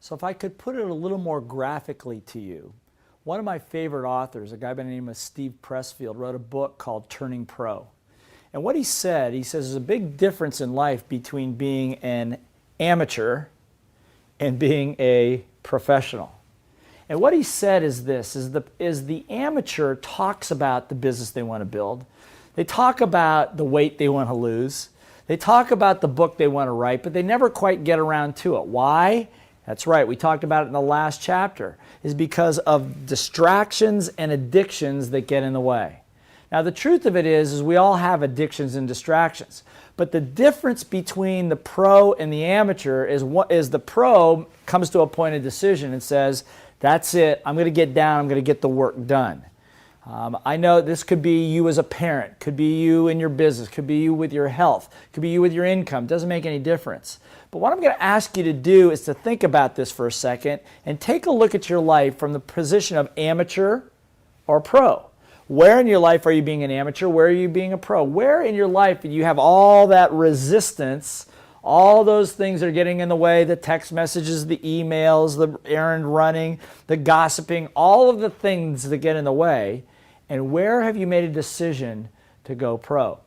So if I could put it a little more graphically to you, one of my favorite authors, a guy by the name of Steve Pressfield, wrote a book called Turning Pro. And what he says there's a big difference in life between being an amateur and being a professional. And what he said is this, is the amateur talks about the business they want to build. They talk about the weight they want to lose. They talk about the book they want to write, but they never quite get around to it. Why? That's right, we talked about it in the last chapter, is because of distractions and addictions that get in the way. Now the truth of it is we all have addictions and distractions, but the difference between the pro and the amateur is the pro comes to a point of decision and says, that's it, I'm going to get down, I'm going to get the work done. I know this could be you as a parent, could be you in your business, could be you with your health, could be you with your income, doesn't make any difference. But what I'm going to ask you to do is to think about this for a second and take a look at your life from the position of amateur or pro. Where in your life are you being an amateur? Where are you being a pro? Where in your life do you have all that resistance, all those things that are getting in the way, the text messages, the emails, the errand running, the gossiping, all of the things that get in the way, and where have you made a decision to go pro?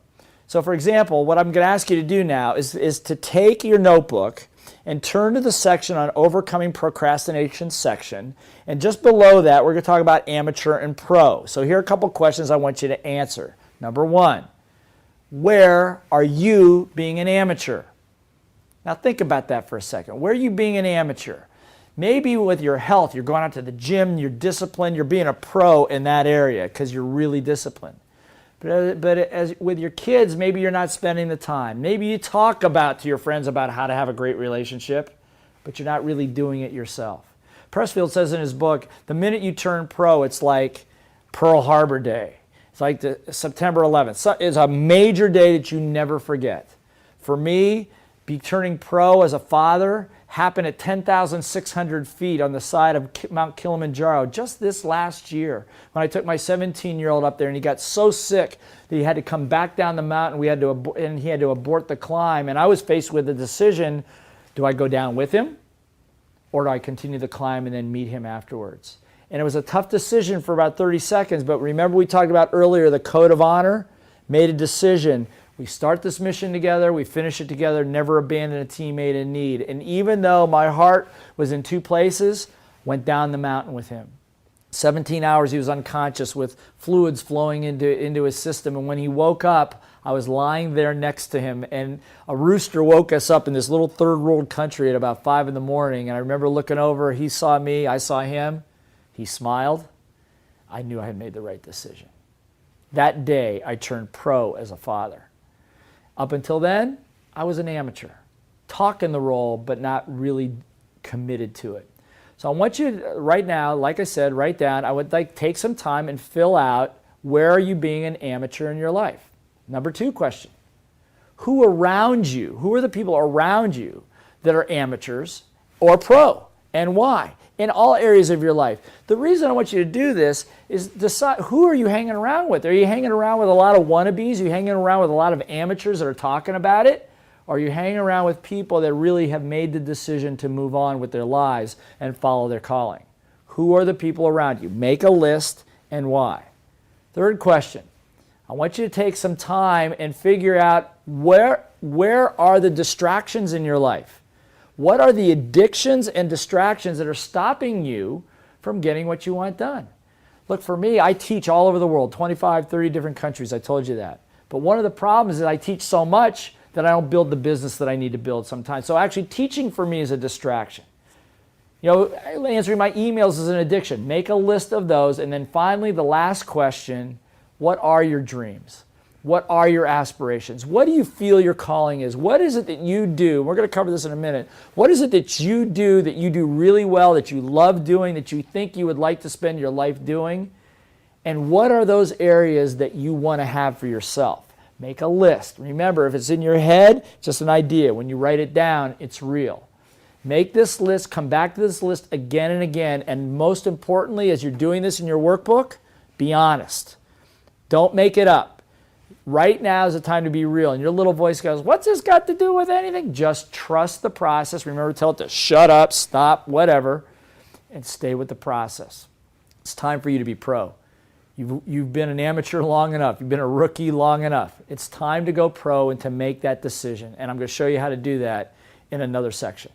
So for example, what I'm going to ask you to do now is to take your notebook and turn to the section on overcoming procrastination section, and just below that we're going to talk about amateur and pro. So here are a couple questions I want you to answer. Number one, where are you being an amateur? Now think about that for a second. Where are you being an amateur? Maybe with your health, you're going out to the gym, you're disciplined, you're being a pro in that area because you're really disciplined. But as with your kids, maybe you're not spending the time. Maybe you talk to your friends about how to have a great relationship, but you're not really doing it yourself. Pressfield says in his book, the minute you turn pro, it's like Pearl Harbor Day. It's like September 11th. So it's a major day that you never forget. For me, turning pro as a father happened at 10,600 feet on the side of Mount Kilimanjaro just this last year when I took my 17-year-old up there, and he got so sick that he had to come back down the mountain. And he had to abort the climb, and I was faced with the decision, do I go down with him or do I continue the climb and then meet him afterwards? And it was a tough decision for about 30 seconds, but remember we talked about earlier the code of honor? Made a decision. We start this mission together, we finish it together, never abandon a teammate in need. And even though my heart was in two places, went down the mountain with him. 17 hours he was unconscious with fluids flowing into his system. And when he woke up, I was lying there next to him. And a rooster woke us up in this little third world country at about 5 in the morning. And I remember looking over, he saw me, I saw him. He smiled. I knew I had made the right decision. That day, I turned pro as a father. Up until then, I was an amateur, talking the role, but not really committed to it. So I want you to, right now, like I said, write down, I would like take some time and fill out where are you being an amateur in your life. Number two question, who around you, who are the people around you that are amateurs or pro, and why? In all areas of your life. The reason I want you to do this is decide who are you hanging around with. Are you hanging around with a lot of wannabes? Are you hanging around with a lot of amateurs that are talking about it? Or are you hanging around with people that really have made the decision to move on with their lives and follow their calling? Who are the people around you? Make a list and why. Third question, I want you to take some time and figure out where are the distractions in your life? What are the addictions and distractions that are stopping you from getting what you want done? Look, for me, I teach all over the world, 25, 30 different countries, I told you that. But one of the problems is I teach so much that I don't build the business that I need to build sometimes. So actually teaching for me is a distraction. You know, answering my emails is an addiction. Make a list of those. And then finally, the last question, what are your dreams? What are your aspirations? What do you feel your calling is? What is it that you do? We're going to cover this in a minute. What is it that you do really well, that you love doing, that you think you would like to spend your life doing? And what are those areas that you want to have for yourself? Make a list. Remember, if it's in your head, it's just an idea. When you write it down, it's real. Make this list, come back to this list again and again, and most importantly, as you're doing this in your workbook, be honest. Don't make it up. Right now is the time to be real. And your little voice goes, what's this got to do with anything? Just trust the process. Remember to tell it to shut up, stop, whatever, and stay with the process. It's time for you to be pro. You've been an amateur long enough. You've been a rookie long enough. It's time to go pro and to make that decision. And I'm going to show you how to do that in another section.